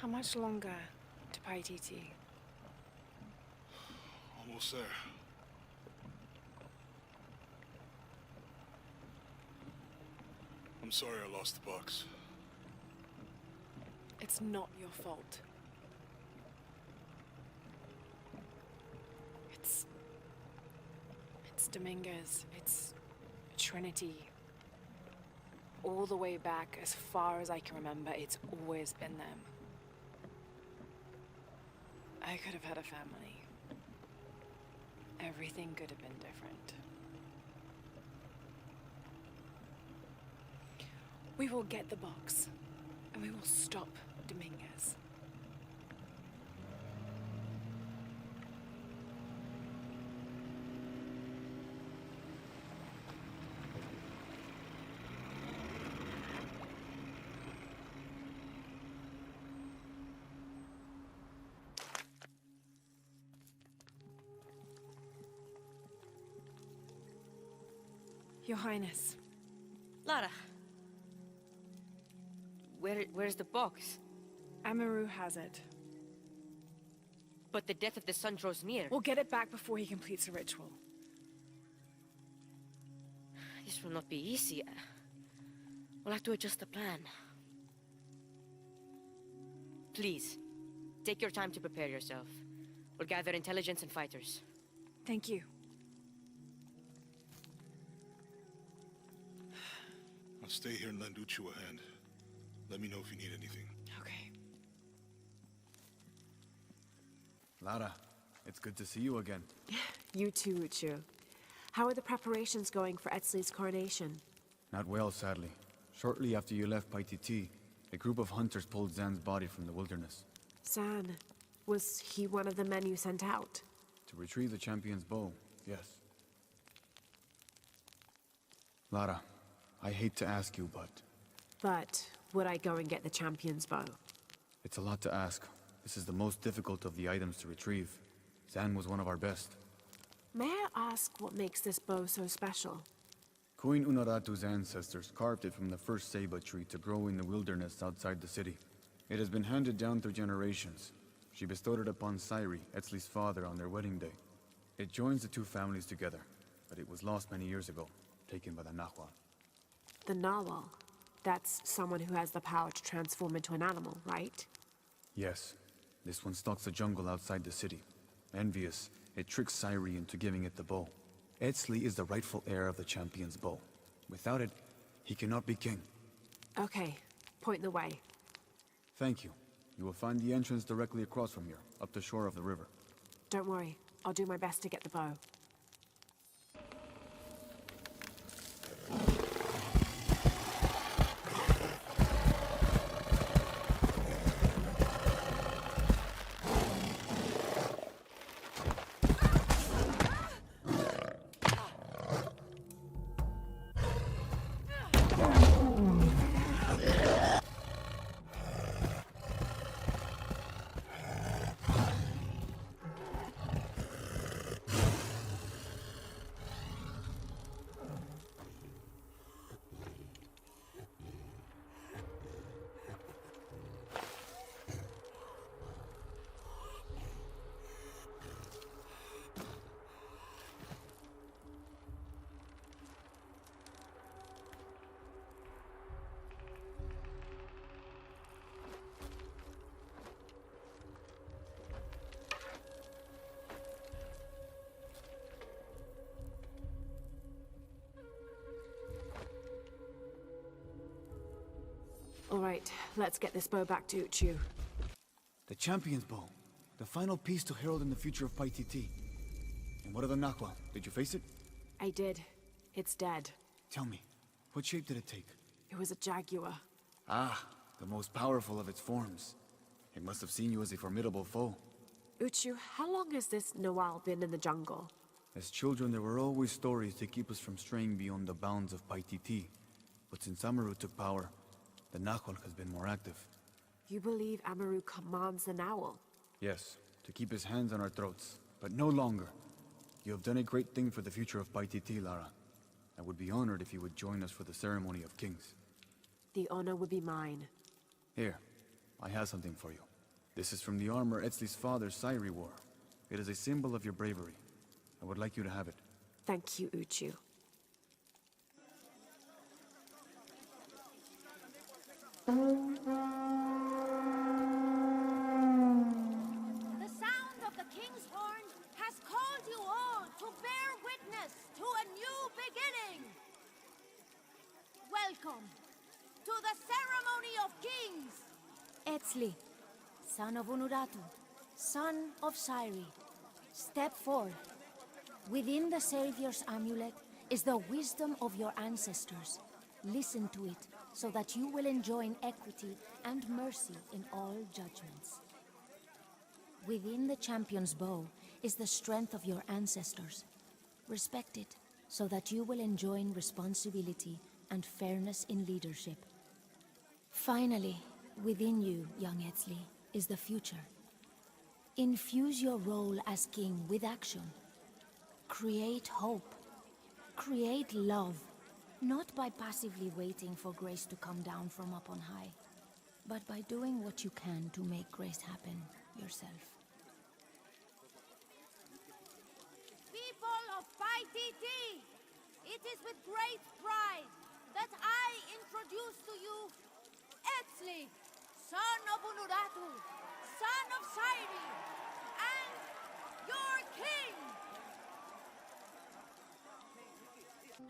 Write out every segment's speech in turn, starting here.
How much longer to Paititi? Almost there. I'm sorry I lost the box. It's not your fault. It's Dominguez. It's Trinity. All the way back, as far as I can remember, it's always been them. I could have had a family. Everything could have been different. We will get the box, and we will stop Dominguez. Your Highness. Lara. Where's the box? Amaru has it. But the death of the sun draws near. We'll get it back before he completes the ritual. This will not be easy. We'll have to adjust the plan. Please, take your time to prepare yourself. We'll gather intelligence and fighters. Thank you. I'll stay here and lend Uchu a hand. Let me know if you need anything. Okay. Lara, it's good to see you again. You too, Uchu. How are the preparations going for Etzli's coronation? Not well, sadly. Shortly after you left Paititi, a group of hunters pulled Zan's body from the wilderness. Zan, was he one of the men you sent out? To retrieve the champion's bow, yes. Lara, I hate to ask you, but... But would I go and get the champion's bow? It's a lot to ask. This is the most difficult of the items to retrieve. Zan was one of our best. May I ask what makes this bow so special? Queen Unaratu's ancestors carved it from the first ceiba tree to grow in the wilderness outside the city. It has been handed down through generations. She bestowed it upon Sairi, Etzli's father, on their wedding day. It joins the two families together, but it was lost many years ago, taken by the Nahual. The Narwhal. That's someone who has the power to transform into an animal, right? Yes. This one stalks the jungle outside the city. Envious, it tricks Sairi into giving it the bow. Etzli is the rightful heir of the champion's bow. Without it, he cannot be king. Okay. Point the way. Thank you. You will find the entrance directly across from here, up the shore of the river. Don't worry. I'll do my best to get the bow. All right, let's get this bow back to Uchu. The champion's bow. The final piece to herald in the future of Paititi. And what of the Nahual? Did you face it? I did. It's dead. Tell me, what shape did it take? It was a jaguar. Ah, the most powerful of its forms. It must have seen you as a formidable foe. Uchu, how long has this Nawal been in the jungle? As children, there were always stories to keep us from straying beyond the bounds of Paititi. But since Amaru took power, the Nahual has been more active. You believe Amaru commands the Nawal? Yes, to keep his hands on our throats, but no longer. You have done a great thing for the future of Paititi, Lara. I would be honored if you would join us for the ceremony of kings. The honor would be mine. Here, I have something for you. This is from the armor Etzli's father, Sairi, wore. It is a symbol of your bravery. I would like you to have it. Thank you, Uchu. The sound of the king's horn has called you all to bear witness to a new beginning. Welcome to the ceremony of kings. Etzli, son of Unuratu, son of Sairi, step forth. Within the Savior's amulet is the wisdom of your ancestors. Listen to it, so that you will enjoy equity and mercy in all judgments. Within the champion's bow is the strength of your ancestors. Respect it, so that you will enjoy responsibility and fairness in leadership. Finally, within you, young Etzli, is the future. Infuse your role as king with action. Create hope. Create love. Not by passively waiting for grace to come down from up on high, but by doing what you can to make grace happen yourself. People of Paititi, it is with great pride that I introduce to you Etzli, son of Unuratu, son of Sairi, and your king!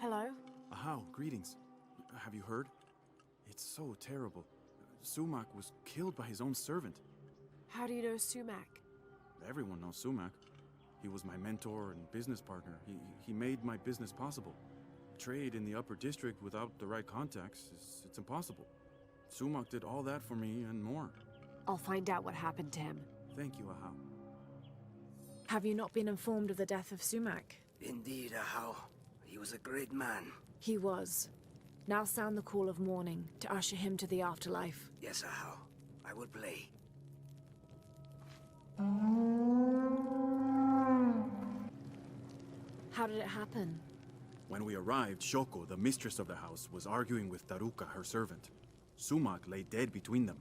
Hello? Ahau, greetings. Have you heard? It's so terrible. Sumac was killed by his own servant. How do you know Sumac? Everyone knows Sumac. He was my mentor and business partner. He made my business possible. Trade in the upper district without the right contacts, it's impossible. Sumac did all that for me and more. I'll find out what happened to him. Thank you, Ahau. Have you not been informed of the death of Sumac? Indeed, Ahau. He was a great man. He was. Now sound the call of mourning to usher him to the afterlife. Yes, Ahau. I will play. How did it happen? When we arrived, Shoko, the mistress of the house, was arguing with Taruka, her servant. Sumac lay dead between them.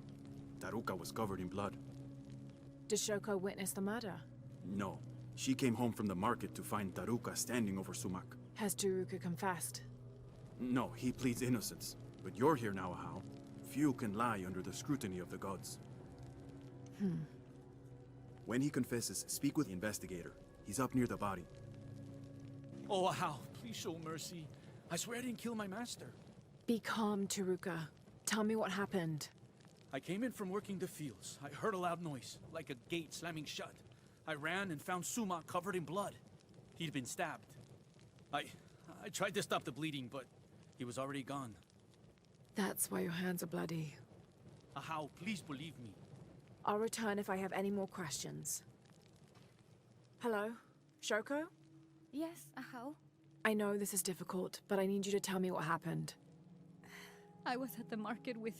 Taruka was covered in blood. Did Shoko witness the murder? No. She came home from the market to find Taruka standing over Sumac. Has Taruka confessed? No, he pleads innocence. But you're here now, Ahau. Few can lie under the scrutiny of the gods. When he confesses, speak with the investigator. He's up near the body. Oh, Ahau, please show mercy. I swear I didn't kill my master. Be calm, Taruka. Tell me what happened. I came in from working the fields. I heard a loud noise, like a gate slamming shut. I ran and found Sumac covered in blood. He'd been stabbed. I tried to stop the bleeding, but he was already gone. That's why your hands are bloody. Ahau, please believe me. I'll return if I have any more questions. Hello? Shoko? Yes, Ahau? I know this is difficult, but I need you to tell me what happened. I was at the market with...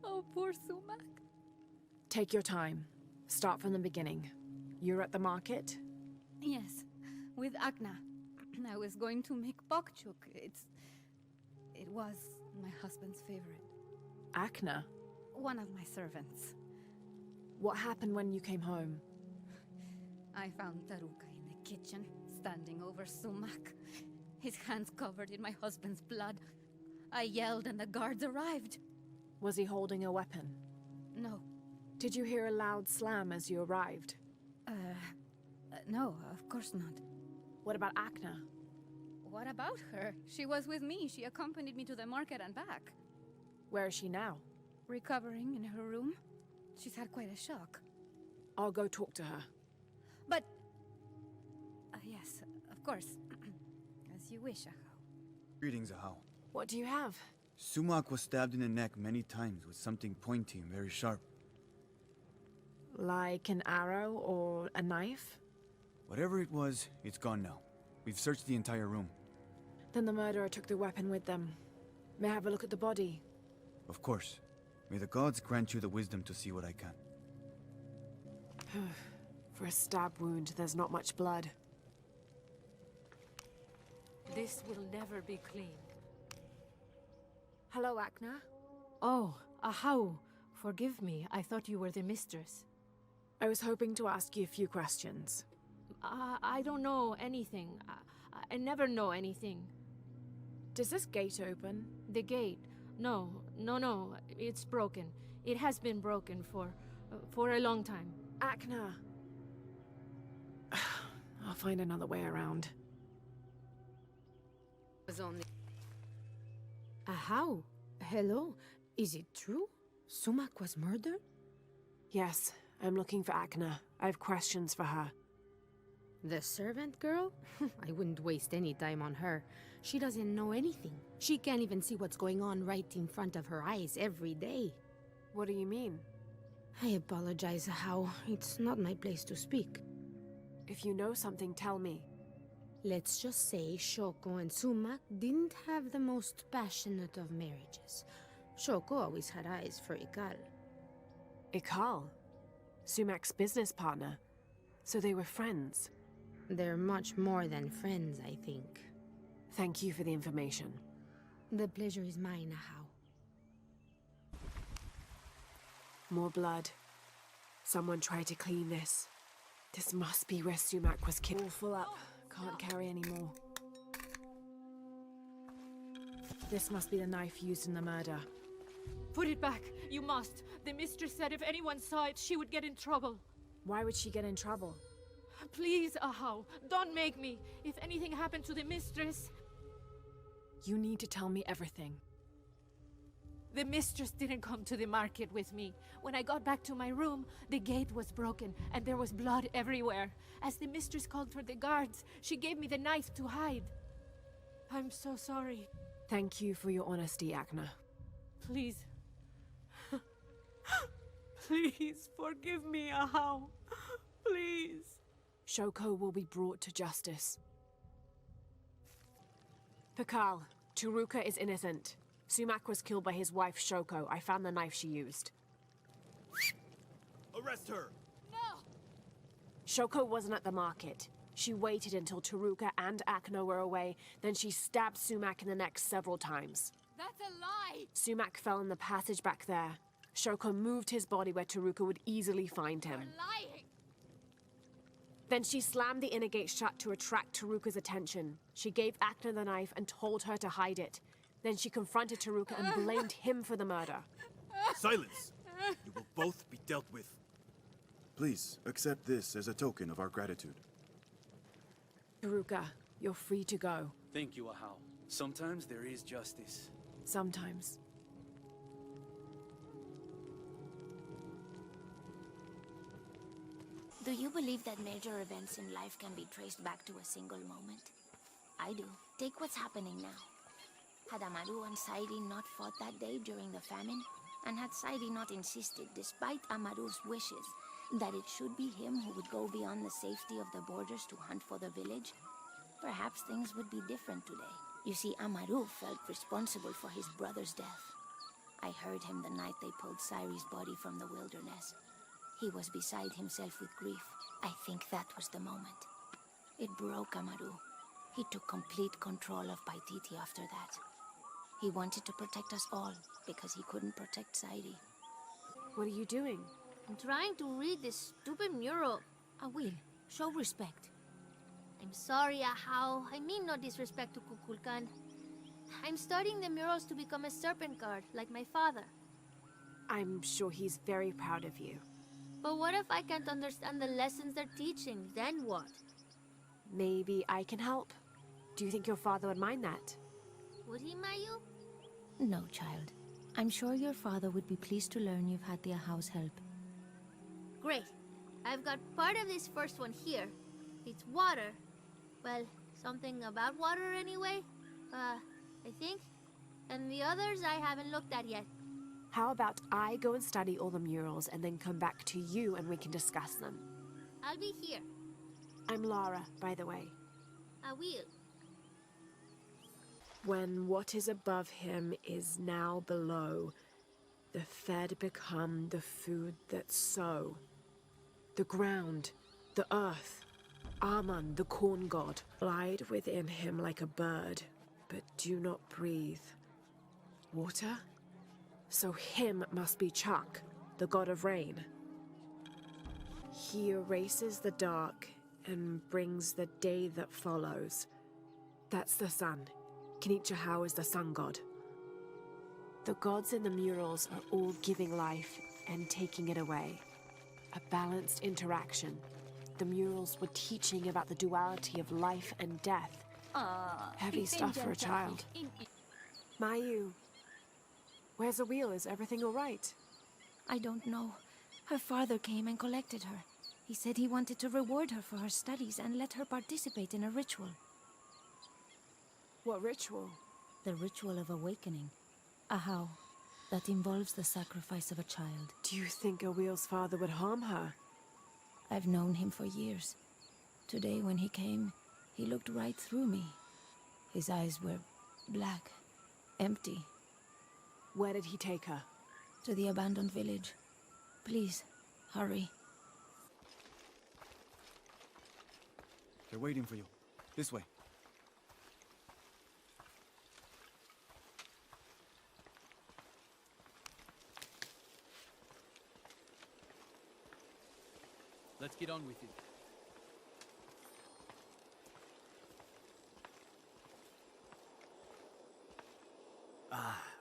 Oh, poor Sumac. Take your time. Start from the beginning. You're at the market? Yes, with Akna. I was going to make bokchuk. It was my husband's favorite. Akna? One of my servants. What happened when you came home? I found Taruka in the kitchen, standing over Sumac. His hands covered in my husband's blood. I yelled and the guards arrived. Was he holding a weapon? No. Did you hear a loud slam as you arrived? No, of course not. What about Akna? What about her? She was with me. She accompanied me to the market and back. Where is she now? Recovering in her room. She's had quite a shock. I'll go talk to her. But... yes, of course. As you wish, Ahau. Greetings, Ahau. What do you have? Sumac was stabbed in the neck many times with something pointy and very sharp. Like an arrow or a knife? Whatever it was, it's gone now. We've searched the entire room. Then the murderer took the weapon with them. May I have a look at the body? Of course. May the gods grant you the wisdom to see what I can. For a stab wound, there's not much blood. This will never be clean. Hello, Akna. Oh, Ahau, Forgive me. I thought you were the mistress. I was hoping to ask you a few questions. I don't know anything. I never know anything. Does this gate open? The gate? No. It's broken. It has been broken for a long time. Akna. I'll find another way around. Was only... How? Hello? Is it true? Sumac was murdered? Yes, I'm looking for Akna. I have questions for her. The servant girl? I wouldn't waste any time on her. She doesn't know anything. She can't even see what's going on right in front of her eyes every day. What do you mean? I apologize, How. It's not my place to speak. If you know something, tell me. Let's just say Shoko and Sumac didn't have the most passionate of marriages. Shoko always had eyes for Ikal. Ikal? Sumac's business partner. So they were friends. They're much more than friends, I think. Thank you for the information. The pleasure is mine, How. More blood. Someone tried to clean this. This must be where Sumac was killed. All full up. Can't carry anymore. This must be the knife used in the murder. Put it back. You must. The mistress said if anyone saw it, she would get in trouble. Why would she get in trouble? Please, Ahau, don't make me. If anything happened to the mistress... You need to tell me everything. The mistress didn't come to the market with me. When I got back to my room, the gate was broken and there was blood everywhere. As the mistress called for the guards, she gave me the knife to hide. I'm so sorry. Thank you for your honesty, Akna. Please. Please forgive me, Ahau. Please. Shoko will be brought to justice. Pakal, Turuka is innocent. Sumac was killed by his wife, Shoko. I found the knife she used. Arrest her! No! Shoko wasn't at the market. She waited until Turuka and Akno were away, then she stabbed Sumac in the neck several times. That's a lie! Sumac fell in the passage back there. Shoko moved his body where Turuka would easily find him. You're lying! Then she slammed the inner gate shut to attract Taruka's attention. She gave Akna the knife and told her to hide it. Then she confronted Taruka and blamed him for the murder. Silence! You will both be dealt with. Please, accept this as a token of our gratitude. Taruka, you're free to go. Thank you, Ahau. Sometimes there is justice. Sometimes. Do you believe that major events in life can be traced back to a single moment? I do. Take what's happening now. Had Amaru and Sairi not fought that day during the famine, and had Sairi not insisted, despite Amaru's wishes, that it should be him who would go beyond the safety of the borders to hunt for the village, perhaps things would be different today. You see, Amaru felt responsible for his brother's death. I heard him the night they pulled Sairi's body from the wilderness. He was beside himself with grief. I think that was the moment. It broke Amaru. He took complete control of Paititi after that. He wanted to protect us all, because he couldn't protect Sairi. What are you doing? I'm trying to read this stupid mural. I will. Show respect. I'm sorry, Ahau. I mean no disrespect to Kukulkan. I'm studying the murals to become a serpent guard, like my father. I'm sure he's very proud of you. But what if I can't understand the lessons they're teaching? Then what? Maybe I can help. Do you think your father would mind that? Would he, Mayu? No, child. I'm sure your father would be pleased to learn you've had the Ahau's help. Great. I've got part of this first one here. It's water. Well, something about water anyway. I think. And the others I haven't looked at yet. How about I go and study all the murals and then come back to you and we can discuss them? I'll be here. I'm Lara, by the way. I will. When what is above him is now below, the fed become the food that sow. The ground, the earth, Aman, the corn god, glide within him like a bird, but do not breathe. Water? So him must be Chuck, the god of rain. He erases the dark and brings the day that follows. That's the sun. Kinichahau is the sun god. The gods in the murals are all giving life and taking it away. A balanced interaction. The murals were teaching about the duality of life and death. Heavy stuff for a child. Mayu, where's the wheel? Is everything all right? I don't know. Her father came and collected her. He said he wanted to reward her for her studies and let her participate in a ritual. What ritual? The ritual of awakening. Ahau. That involves the sacrifice of a child. Do you think Awil's father would harm her? I've known him for years. Today when he came, he looked right through me. His eyes were black, empty. Where did he take her? To the abandoned village. Please, hurry. They're waiting for you. This way. Let's get on with it.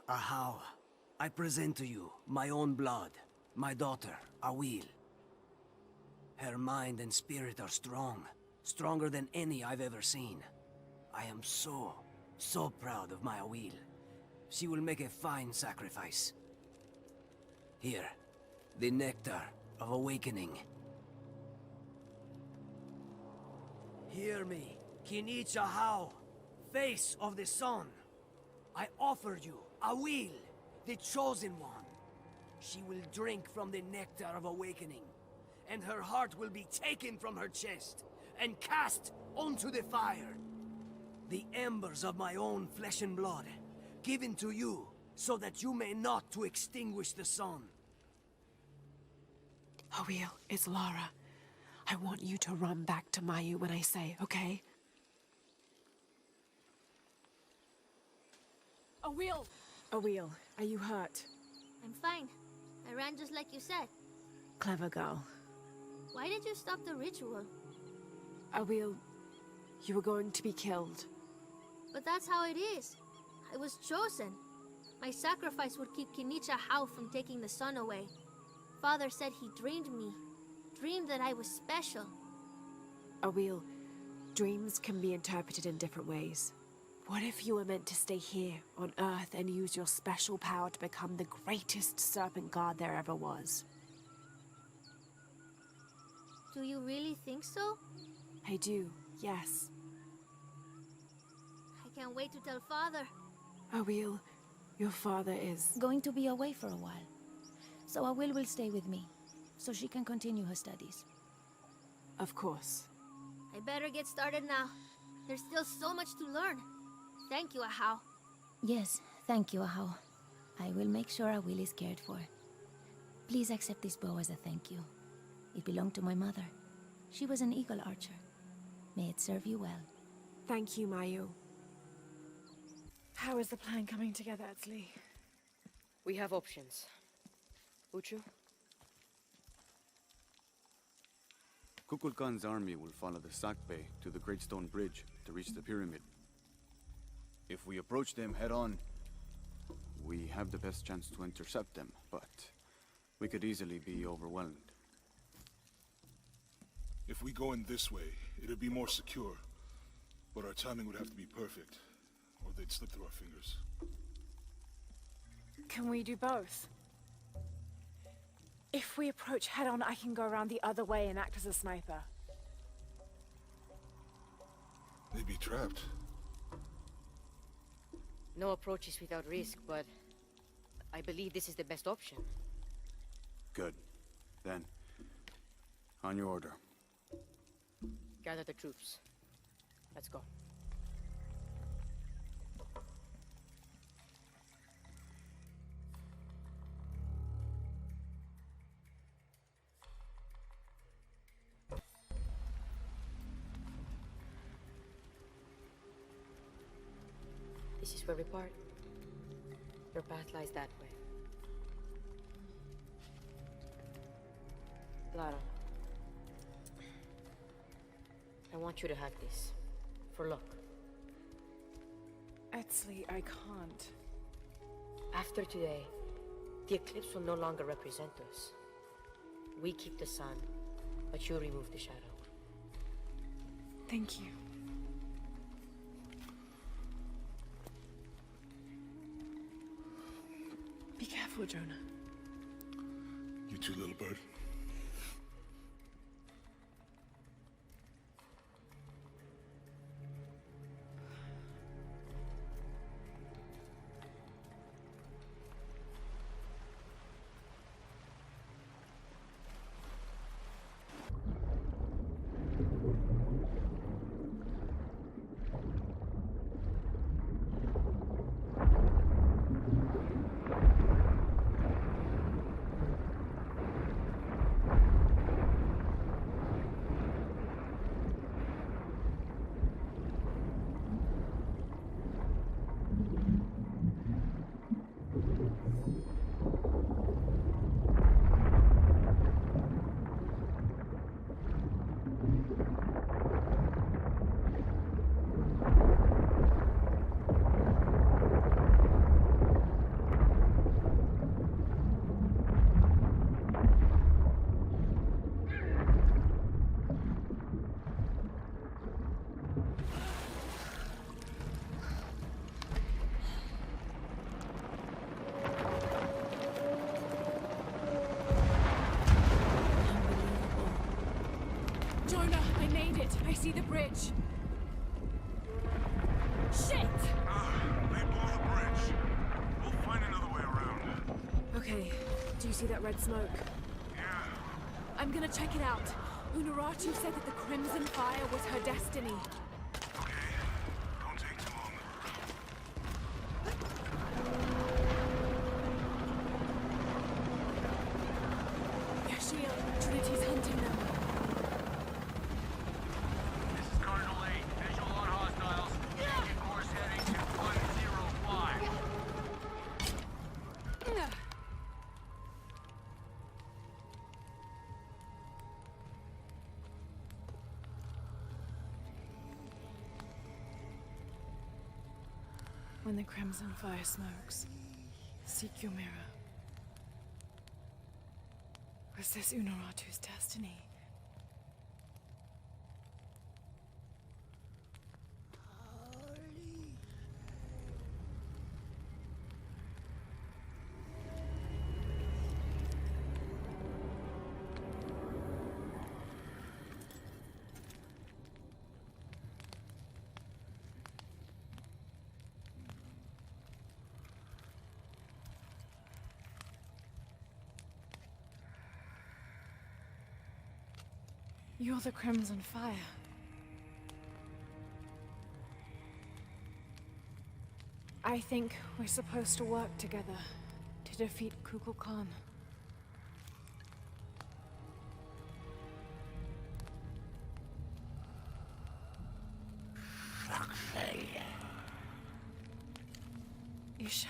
Ahau, I present to you my own blood, my daughter, Awil. Her mind and spirit are strong, stronger than any I've ever seen. I am so proud of my Awil. She will make a fine sacrifice. Here, the nectar of awakening. Hear me, Kinichahau, face of the sun. I offer you Awil, the chosen one. She will drink from the nectar of awakening, and her heart will be taken from her chest and cast onto the fire. The embers of my own flesh and blood, given to you so that you may not to extinguish the sun. Awil, it's Lara. I want you to run back to Mayu when I say, okay? Awil! Awil, are you hurt? I'm fine. I ran just like you said. Clever girl. Why did you stop the ritual? Awil, you were going to be killed. But that's how it is. I was chosen. My sacrifice would keep Kinichahau from taking the sun away. Father said he dreamed me. Dreamed that I was special. Awil, dreams can be interpreted in different ways. What if you were meant to stay here on Earth and use your special power to become the greatest serpent god there ever was? Do you really think so? I do, yes. I can't wait to tell Father. Awil, your father is... going to be away for a while. So Awil will stay with me, so she can continue her studies. Of course. I better get started now. There's still so much to learn. Thank you, Ahau. Yes, thank you, Ahau. I will make sure Awil is cared for. Please accept this bow as a thank you. It belonged to my mother. She was an eagle archer. May it serve you well. Thank you, Mayu. How is the plan coming together, Etzli? We have options. Uchu? Kukulkan's army will follow the Sack Bay to the Great Stone Bridge to reach the pyramid. If we approach them head-on, we have the best chance to intercept them, but we could easily be overwhelmed. If we go in this way, it'd be more secure. But our timing would have to be perfect, or they'd slip through our fingers. Can we do both? If we approach head-on, I can go around the other way and act as a sniper. They'd be trapped. No approach is without risk, but I believe this is the best option. Good. Then, on your order. Gather the troops. Let's go. This is where we part. Your path lies that way. Lara, I want you to have this. For luck. Etsley, I can't. After today, the eclipse will no longer represent us. We keep the sun, but you remove the shadow. Thank you. Be careful, Jonah. You too, little bird. I see the bridge. Shit! They blew the bridge. We'll find another way around. Okay, do you see that red smoke? Yeah. I'm gonna check it out. Unuratu said that the Crimson Fire was her destiny. Okay. Don't take too long. Yashiel, Trinity's hunting them. This is Cardinal 8. Visual on hostiles. Taking course heading to 105. When the Crimson Fire smokes, seek your mirror. Was this Unuratu's destiny? You're the Crimson Fire. I think we're supposed to work together to defeat Kukulkan. Isha?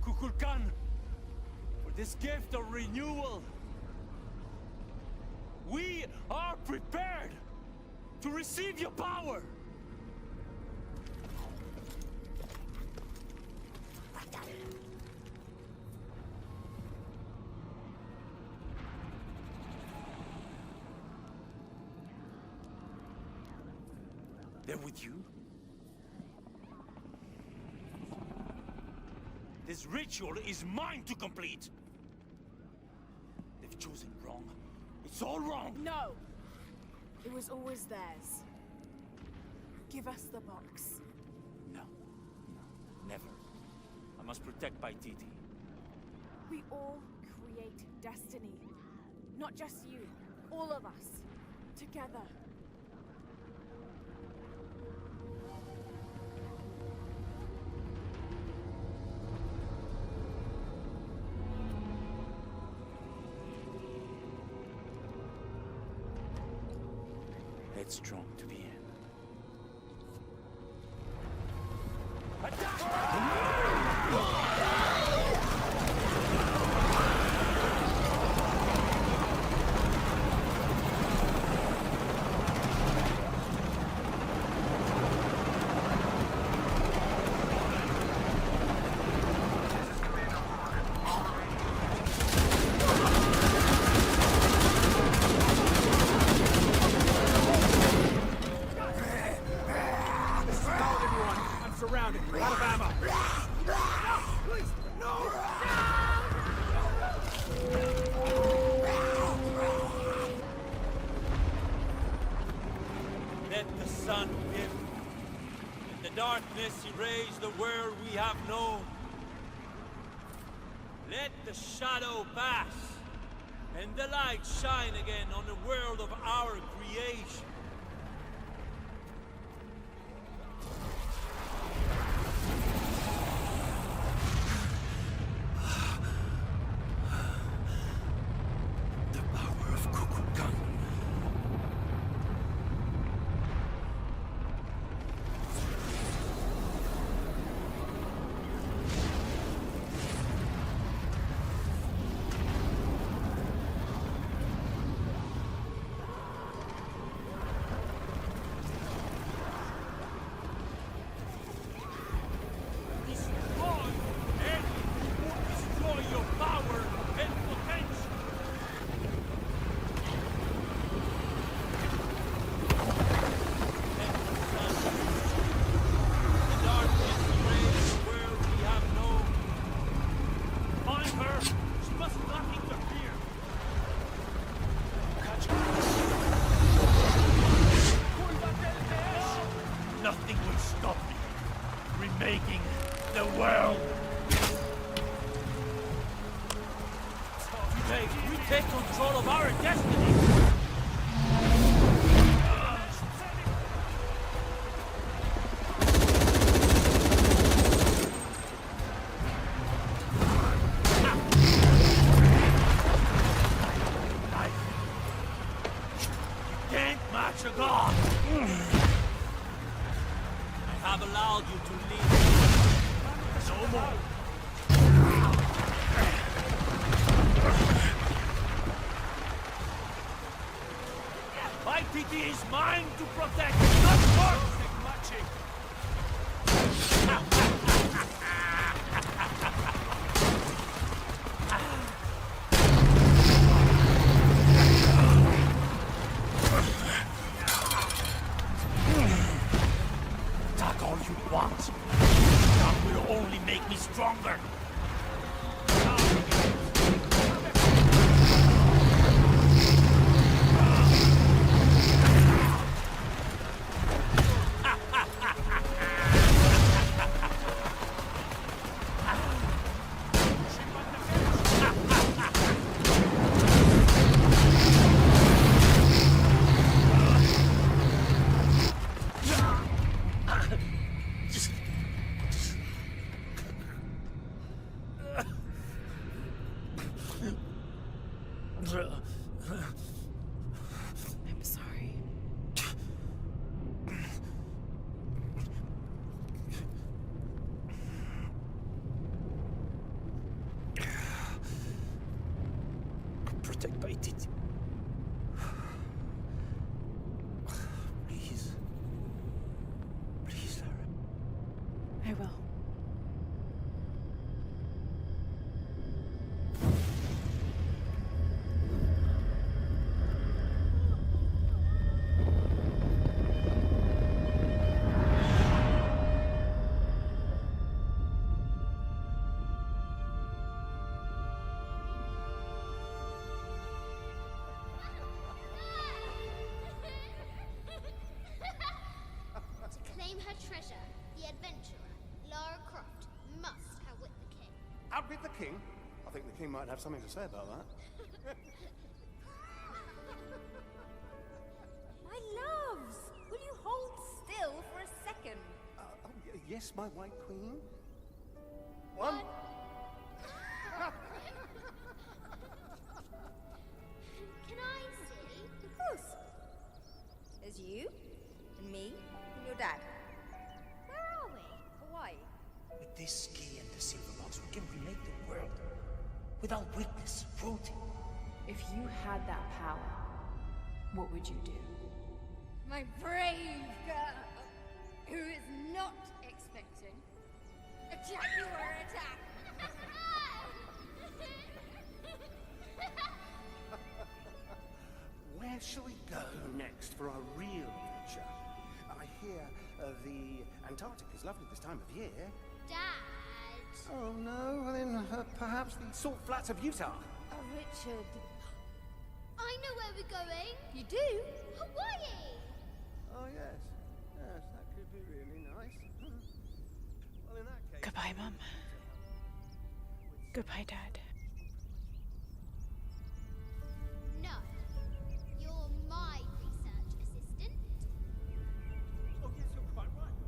Kukulkan, for this gift of renewal. We are prepared to receive your power. They're with you? This ritual is mine to complete. They've chosen wrong. It's all wrong. No! It was always theirs. Give us the box. No. Never. I must protect Paititi. We all create destiny. Not just you. All of us. Together. Headstrong to the end. Let the sun dim, and the darkness erase the world we have known. Let the shadow pass, and the light shine again on the world of our creation. Nothing will stop me. Remaking the world. Today, we take control of our destiny. You can't match a god. I have allowed you to leave. No more. Paititi is mine to protect, not yours! Attack all you want. That will only make me stronger. king? I think the king might have something to say about that. My loves, will you hold still for a second? Yes, my white queen. One. Can I see? Of course. There's you, and me, and your dad. Where are we? Hawaii. With this key and the silver box, we can remake the world. Without weakness, cruelty. If you had that power, what would you do? My brave girl, who is not expecting a jaguar attack. Where shall we go next for our real adventure? I hear the Antarctic is lovely this time of year. Dad. Oh no, well then perhaps the salt flats of Utah. Oh, Richard. I know where we're going. You do? Hawaii. Oh yes, yes, that could be really nice. Well, in that case. Goodbye, Mum. Goodbye, Dad. No. You're my research assistant. Oh yes, you're quite right.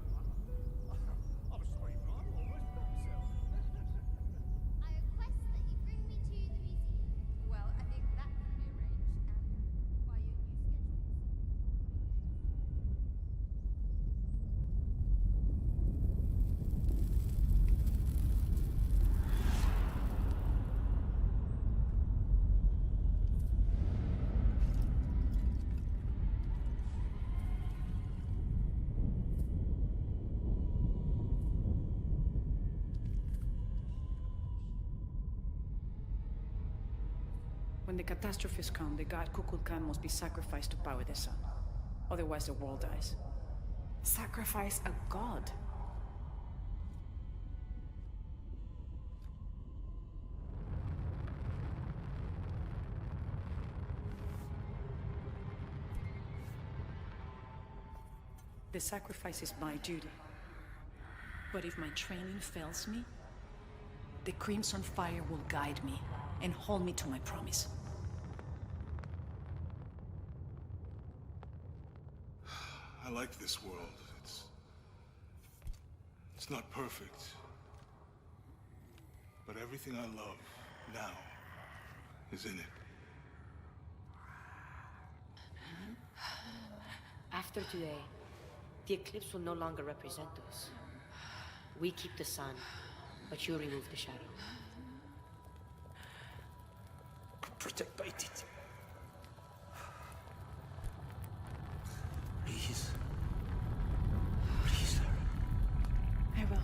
I'm sorry, but I'm almost about myself. I request that you bring me to the museum. Well, I think that can be arranged, and by your new schedule. When the catastrophes come, the god Kukulkan must be sacrificed to power the sun. Otherwise, the world dies. Sacrifice a god? The sacrifice is my duty. But if my training fails me, the Crimson Fire will guide me and hold me to my promise. I like this world. It's not perfect. But everything I love now is in it. After today, the eclipse will no longer represent us. We keep the sun, but you remove the shadow. Protect Paititi. Please. Please, Lara. I will.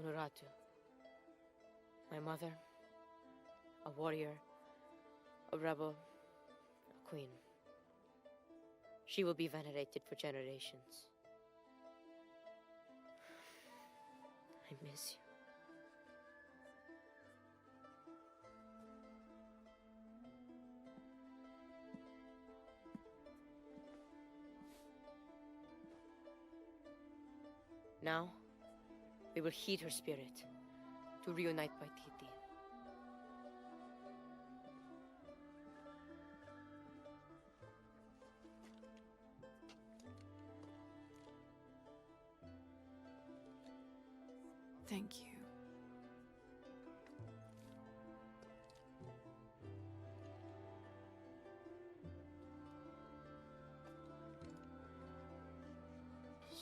Unuratu. My mother, a warrior, a rebel, a queen. She will be venerated for generations. I miss you. Now, we will heed her spirit to reunite Paititi. Thank you.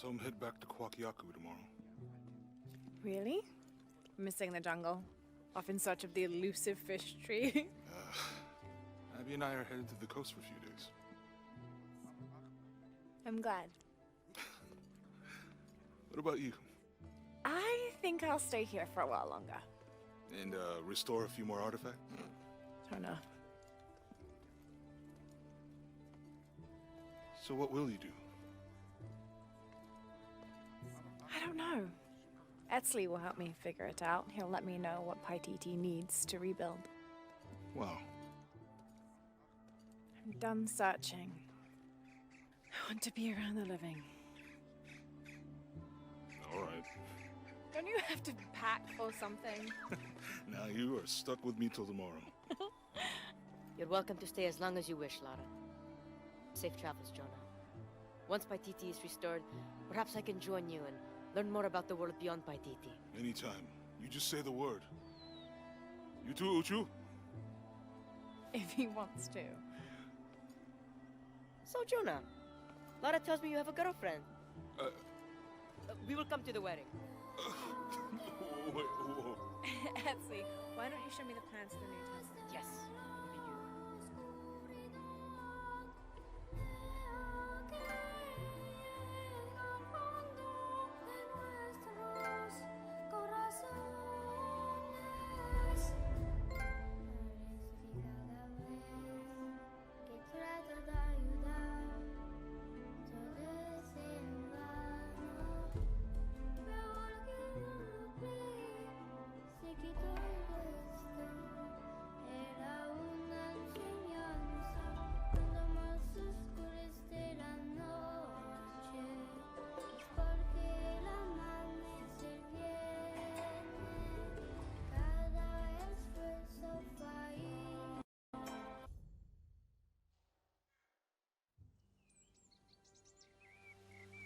Some head back to Kwakiaku tomorrow. Really? Missing the jungle? Off in search of the elusive fish tree? Abby and I are headed to the coast for a few days. I'm glad. What about you? I think I'll stay here for a while longer. And, restore a few more artifacts? Don't know. So what will you do? I don't know. Etzli will help me figure it out. He'll let me know what Paititi needs to rebuild. Wow. I'm done searching. I want to be around the living. All right. Don't you have to pack or something? Now you are stuck with me till tomorrow. You're welcome to stay as long as you wish, Lara. Safe travels, Jonah. Once Paititi is restored, perhaps I can join you and learn more about the world beyond Paititi. Anytime. You just say the word. You too, Uchu? If he wants to. So, Jonah, Lara tells me you have a girlfriend. We will come to the wedding. Wait, whoa. Etzli, why don't you show me the plans to the new temple? Yes.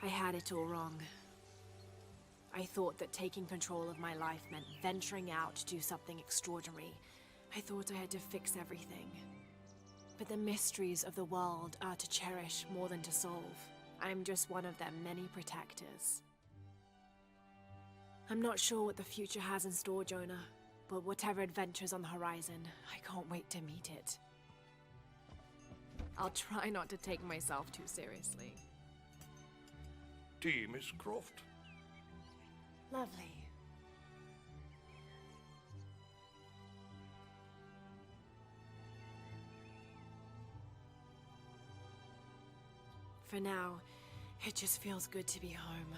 I had it all wrong. I thought that taking control of my life meant venturing out to do something extraordinary. I thought I had to fix everything. But the mysteries of the world are to cherish more than to solve. I'm just one of their many protectors. I'm not sure what the future has in store, Jonah, but whatever adventure's on the horizon, I can't wait to meet it. I'll try not to take myself too seriously. Tea, Miss Croft. Lovely. For now, it just feels good to be home.